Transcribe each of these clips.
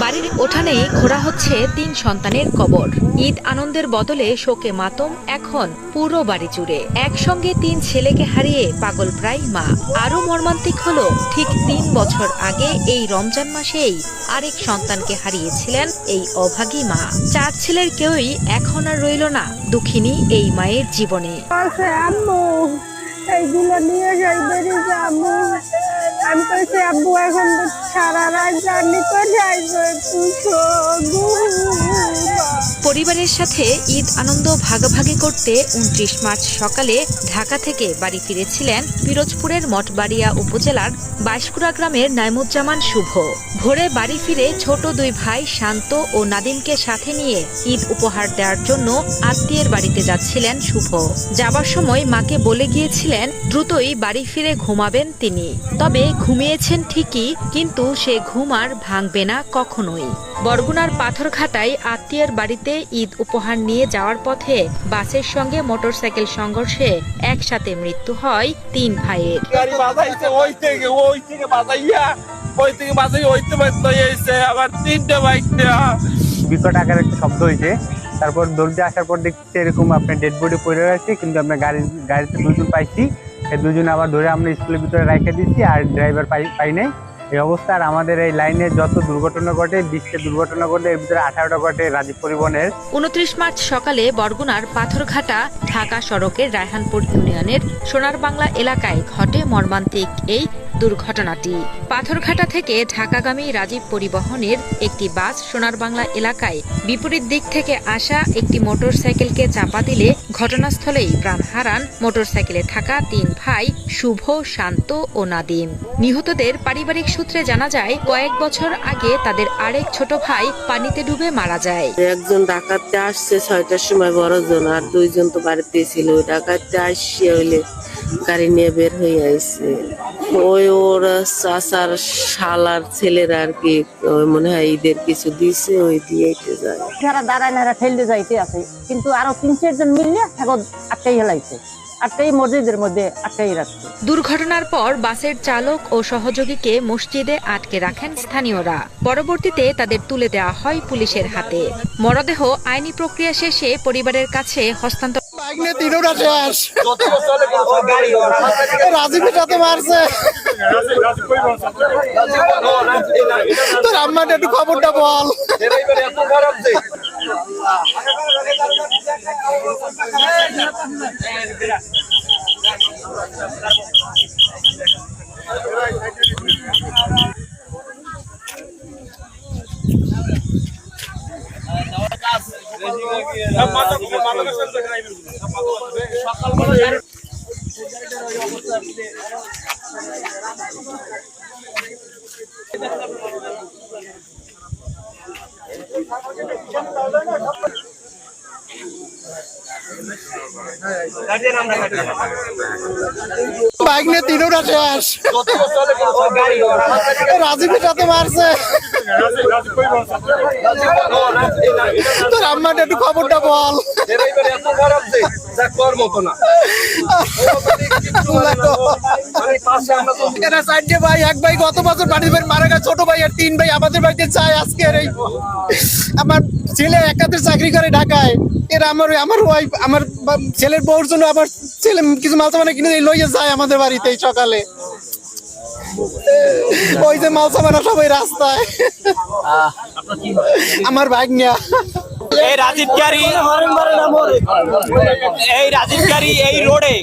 বাড়ির উঠানেই খোঁড়া হচ্ছে ৩ সন্তানের কবর। ঈদ আনন্দের বদলে শোকে মাতম এখন পুরো বাড়ি জুড়ে। একসঙ্গে ৩ ছেলেকে হারিয়ে পাগল প্রায় মা। আরো মর্মান্তিক হলো, ঠিক ৩ বছর আগে এই রমজান মাসেই আরেক সন্তানকে হারিয়েছিলেন এই অভাগী মা। 4 ছেলের কেউই এখন আর রইল না দুঃখিনী এই মায়ের জীবনে। এইগুলো নিয়ে যাই বেরিয়ে আম্মু। আমি কইছি আব্বু এখন সারা রাত জার্নি করে যাইবে। পরিবারের সাথে ঈদ আনন্দ ভাগাভাগি করতে ২৯ মার্চ সকালে ঢাকা থেকে বাড়ি ফিরেছিলেন পিরোজপুরের মঠবাড়িয়া উপজেলার বাইশকুড়া গ্রামের নাইমুজ্জামান শুভ। ভোরে বাড়ি ফিরে ছোট 2 ভাই শান্ত ও নাদিমকে সাথে নিয়ে ঈদ উপহার দেওয়ার জন্য আত্মীয়ের বাড়িতে যাচ্ছিলেন শুভ। যাবার সময় মাকে বলে গিয়েছিলেন দ্রুতই বাড়ি ফিরে ঘুমাবেন তিনি। তবে ঘুমিয়েছেন ঠিকই, কিন্তু সে ঘুম আর ভাঙবে না কখনোই। বরগুনার পাথরঘাটায় আত্মীয়ের বাড়িতে ঈদ উপহার নিয়ে যাওয়ার পথে বাসের সঙ্গে মোটরসাইকেল সংঘর্ষে একসাথে মৃত্যু হয় 3 ভাইয়ের। বিকট আকার একটা শব্দ হয়েছে। তারপর দৌড়তে আসার পর দেখছি এরকম আপনার ডেড বডি পড়ে রয়েছে, কিন্তু আমরা গাড়িতে 2 জন পাইছি। এই 2 জন আবার ধরে আমরা স্কুলের ভিতরে রেখে দিচ্ছি, আর ড্রাইভার পাই নাই। এই অবস্থা। আর আমাদের এই লাইনে যত দুর্ঘটনা ঘটে, 20টা দুর্ঘটনা ঘটে, এর ভিতরে 18টা ঘটে রাজীব পরিবহনের। 29 মার্চ সকালে বরগুনার পাথরঘাটা ঢাকা সড়কের রায়হানপুর ইউনিয়নের সোনার বাংলা এলাকায় ঘটে মর্মান্তিক এই দুর্ঘটনাটি। পাথরঘাটা থেকে ঢাকাগামী রাজীব পরিবহনের একটি বাস সোনার বাংলা এলাকায় বিপরীত দিক থেকে আসা একটি মোটরসাইকেলকে চাপা দিলে ঘটনাস্থলেই প্রাণ হারান মোটরসাইকেলে থাকা 3 ভাই শুভ, শান্ত ও নাদিম। নিহতদের পারিবারিক সূত্রে জানা যায়, কয়েক বছর আগে তাদের আরেক ছোট ভাই পানিতে ডুবে মারা যায়। একজন ডাকাতে আসছে 6টার সময়, বড়জন, আর 2 জন তো বাড়িতে ছিল। ডাকাতে আসছে হইলে গাড়ি নিয়ে বের হয়ে আইছে। ওর চাচার শালার ছেলেরা আর কি মনে হয় ঈদের কিছু দিছে, ওই দিয়ে যায়। যারা দাঁড়ায় না ঠেলতে যাইতে আছে, কিন্তু আরো 3-4 জন মিলিয়ে এখন আটকাই হেলাইছে। আটকাই মসজিদের মধ্যে আটকাই রাখছে। দুর্ঘটনার পর বাসের চালক ও সহযোগীকে মসজিদে আটকে রাখেন স্থানীয়রা। পরবর্তীতে তাদের তুলে দেওয়া হয় পুলিশের হাতে। মরদেহ আইনি প্রক্রিয়া শেষে পরিবারের কাছে হস্তান্তর। খবরটা বল। বাইক নিয়ে 3টা শেষ। রাজীবের সাথে মারছে। তোর আম্মার একটু খবরটা বল। ভাই, এক ভাই গত বছর বাড়ির ভাই মারা গেছে, ছোট ভাই আর 3 ভাই আমাদের বাড়িতে চায়। আজকে আমার ছেলে একাদের চাকরি করে ঢাকায়। এর আমার ওয়াইফ, আমার ছেলের বউর জন্য আমার ছেলে কিছু মাল সামান কিনে লইয়ে যায় আমাদের বাড়িতে সকালে। ওই যে মাল সামানা সবাই রাস্তায়। আমার ভাগ নিয়া এই রাজীব এই রোডে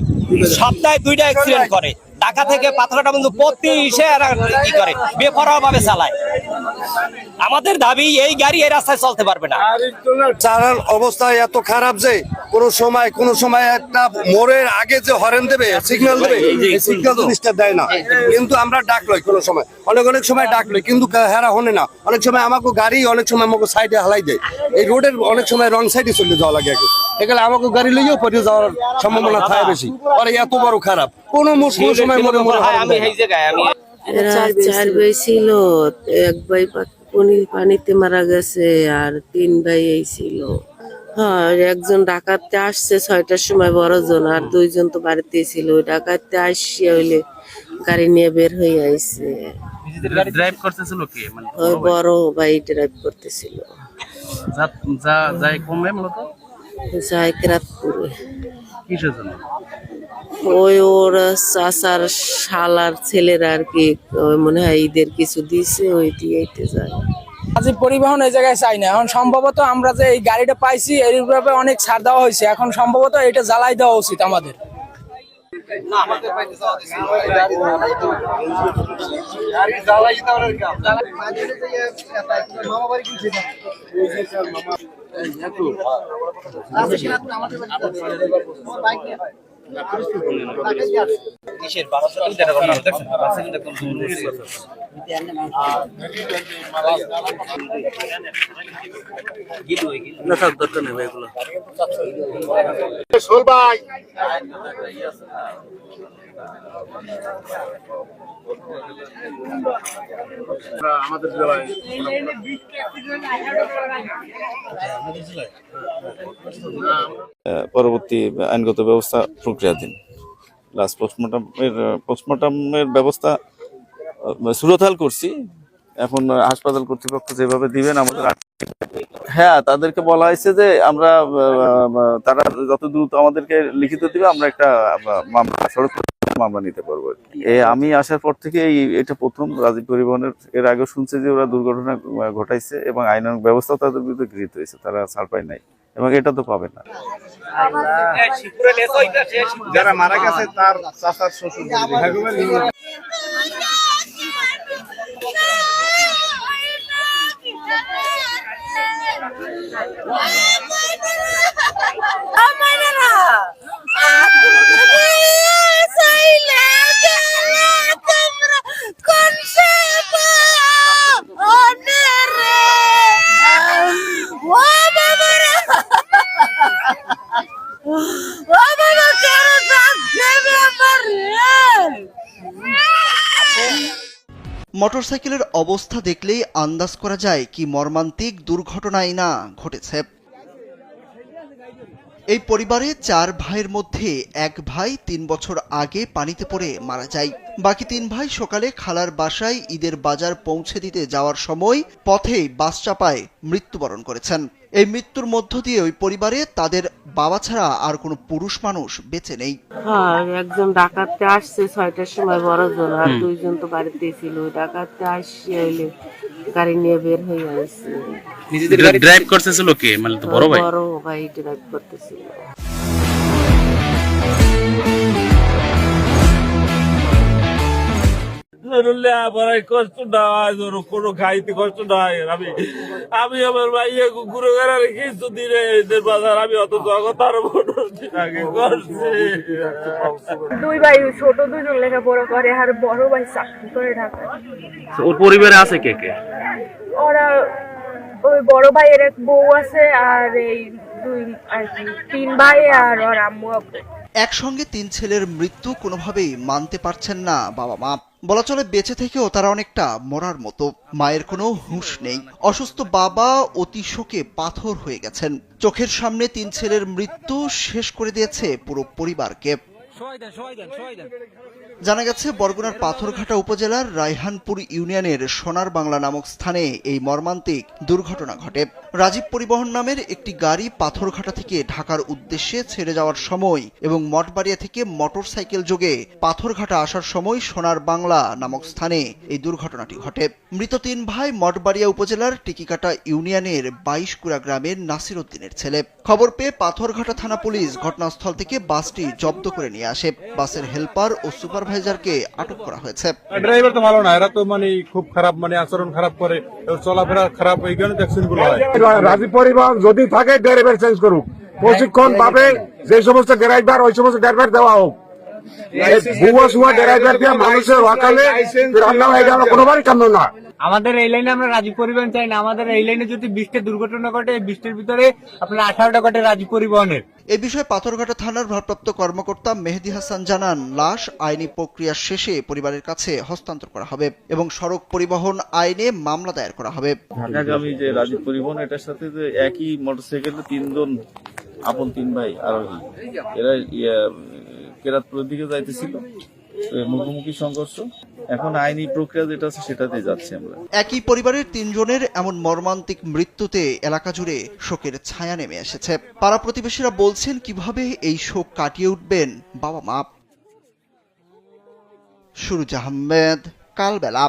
সপ্তাহে 2টা অ্যাক্সিডেন্ট করে। ঢাকা থেকে পাথরঘাটা বন্ধু প্রতি কি করে বেপরোয়া ভাবে চালায়। আমাদের দাবি এই গাড়ি এই রাস্তায় চলতে পারবে না। চালার অবস্থা এত খারাপ যে কোনো সময় একটা মোড়ের আগে যে হরেন দেবে, সিগন্যাল দেবে, সিগন্যাল জিনিসটা দেয় না। কিন্তু আমরা ডাকলই কোনো সময়, অনেক সময় ডাকলই, কিন্তু হেরা হনে না। অনেক সময় আমাকে গাড়ি অনেক সময় আমাকে সাইডে হালাই দেয়। এই রোডের অনেক সময় রং সাইডে চলে যাওয়া লাগে আগে। এখানে আমাকে গাড়ি লইয়েও পড়ে যাওয়ার সম্ভাবনা থাকে বেশি। আর এত বড় খারাপ কোনো সময় মনে আমি এই জায়গায় আমি 4 ভাই ছিল, 1 ভাই পানিতে মারা গেছে, আর 3 ভাই এই ছিল। হ্যাঁ, একজন ডাকাতে আসছে 6টার সময়, বড়জন, আর 2 জন তো বাড়িতে ছিল। ডাকাতে আসছে হইলে গাড়ি নিয়ে বের হয়ে আইছে। ড্রাইভ করতেছিল কে মানে ওই বড় ভাই ড্রাইভ করতেছিল, যাই কমে মূলত যায় কেরাতপুরে। কিসের জন্য? ওই ওর চাচার শালার ছেলেরা আর কি, ওই মনে হয় ঈদের কিছু দিছে, ওই দিয়েইতে যায়। রাজীব পরিবহন এই জায়গায় চাই না। এখন সম্ভবত আমরা যে এই গাড়িটা পাইছি এইভাবে অনেক ছাড় দেওয়া হয়েছে, এখন সম্ভবত এটা জ্বালাই দেওয়া উচিত আমাদের। দরকার নেই ভাই এগুলো। আমাদের জেলায় পরবর্তী আইনগত ব্যবস্থা প্রক্রিয়াধীন। লাস্ট পোস্টমর্টমের ব্যবস্থা সুরতহাল করছি। এখন হাসপাতাল কর্তৃপক্ষ যেভাবে দিবেন আমাদের, হ্যাঁ তাদেরকে বলা হয়েছে যে আমরা তারা যত দ্রুত আমাদেরকে লিখিত দিবে আমরা একটা সড়ক মামলা নিতে পারবো। আমি আসার পর থেকে এটা প্রথম রাজীব পরিবহনের, এর আগে শুনছে যে ওরা দুর্ঘটনা ঘটাইছে এবং আইনানুগ ব্যবস্থাও তাদের বিরুদ্ধে গৃহীত হয়েছে, তারা ছাড় পায় নাই এবং এটা তো পাবে না। যারা মারা গেছে তার চাচার শ্বশুর মোটরসাইকেলের অবস্থা দেখলেই আন্দাজ করা যায় কি মর্মান্তিক দুর্ঘটনাই না ঘটেছে। এই পরিবারে 4 ভাইয়ের মধ্যে এক ভাই 3 বছর আগে পানিতে পড়ে মারা যায়। বাকি 3 ভাই সকালে খালার বাসায় ঈদের বাজার পৌঁছে দিতে যাওয়ার সময় পথেই বাস চাপায় মৃত্যুবরণ করেছেন। এই মৃত্যুর মধ্য দিয়ে ওই পরিবারে তাদের বাবা ছাড়া আর কোনো পুরুষ মানুষ বেঁচে নেই। হ্যাঁ, একজন ডাকাতে আসছে 6টার সময় বড়জন, আর 2 জন তো বাড়িতে ছিল। ডাকাতে আসছে হইলে গাড়ি নিয়ে বের হয়ে আসছে। ড্রাইভ করতেছিল কে মানে বড় ভাই? বড় ভাই ড্রাইভ করতেছিল। কষ্ট নাই, কোনো খাইতে কষ্ট নাই। আমি আমার ভাইয়া ঘুরে ঘুরে রেখেছি দিনে ঈদের বাজার, আমি অত জগৎ আরো আগে করছি। 2 ভাই ছোট, 2 জন লেখাপড়া করে, আর বড় ভাই চাকরি করে ঢাকায়। ওর পরিবারে আছে কে কে? ওরা ওই বড় ভাইয়ের এক বউ আছে, আর এই 3 ভাই আর ওর আম্মু আব্বু। একসঙ্গে 3 ছেলের মৃত্যু কোনোভাবেই মানতে পারছেন না বাবা মা। বলা চলে বেঁচে থেকেও তারা অনেকটা মরার মতো। মায়ের কোনো হুঁশ নেই। অসুস্থ বাবা অতি শোকে পাথর হয়ে গেছেন। চোখের সামনে 3 ছেলের মৃত্যু শেষ করে দিয়েছে পুরো পরিবারকে। জানা গেছে বরগুনার পাথরঘাটা উপজেলার রায়হানপুর ইউনিয়নের সোনার বাংলা নামক স্থানে এই মর্মান্তিক দুর্ঘটনা ঘটে। রাজীব পরিবহন নামের একটি গাড়ি পাথরঘাটা থেকে ঢাকার উদ্দেশ্যে ছেড়ে যাওয়ার সময় এবং মঠবাড়িয়া থেকে মোটরসাইকেল যোগে পাথরঘাটা আসার সময় সোনার বাংলা নামক স্থানে এই দুর্ঘটনাটি ঘটে। মৃত 3 ভাই মঠবাড়িয়া উপজেলার টিকিকাটা ইউনিয়নের 22কুড়া গ্রামের নাসির উদ্দিনের ছেলে। খবর পেয়ে পাথরঘাটা থানা পুলিশ ঘটনাস্থল থেকে বাসটি জব্দ করে নিয়ে আসে। বাসের হেল্পার ও সুপারভাইজারকে আটক করা হয়েছে। ড্রাইভার তো ভালো না, এরা তো মানে খুব খারাপ, মানে আচরণ খারাপ করে, চলাফেরা খারাপ, এই কারণে অ্যাক্সিডেন্ট গুলো হয়। রাজীব পরিবহন যদি থাকে ড্রাইভার চেঞ্জ করুক, প্রশিক্ষণ পাবে, যে সমস্ত ড্রাইভার ওই সমস্ত ড্রাইভার দেওয়া হোক। ভুয়া সুয়া ড্রাইভার দিয়ে মানুষের ওয়াকালে রান্না হয়ে গেল, কোনোবারই কাম্য না। আমাদের এই লাইনে আমরা রাজীব পরিবহন চাই না। আমাদের এই লাইনে যদি 20টা দুর্ঘটনা ঘটে, 20টার ভিতরে আপনার 18টা ঘটে রাজীব পরিবহনের। এ বিষয়ে পাথরঘাটা থানার ভারপ্রাপ্ত কর্মকর্তা মেহেদি হাসান জানান, লাশ আইনি প্রক্রিয়া শেষে পরিবারের কাছে হস্তান্তর করা হবে এবং সড়ক পরিবহন আইনে মামলা দায়ের করা হবে। ঢাকাগামী যে রাজীব পরিবহন, এটার সাথে যে একই মোটরসাইকেলে 3 জন আপন 3 ভাই আরোহী, এরা কেরাতপুরের দিকে যাইতেছিল। মুখোমুখি সংঘর্ষ। এখন আইনি প্রক্রিয়া যেটা আছে সেটাতে যাচ্ছি আমরা। একই পরিবারের 3 জনের এমন মর্মান্তিক মৃত্যুতে এলাকা জুড়ে শোকের ছায়া নেমে এসেছে। পাড়া প্রতিবেশীরা বলছেন কিভাবে এই শোক কাটিয়ে উঠবেন বাবা মা। সুরুজ আহমেদ, কালবেলা।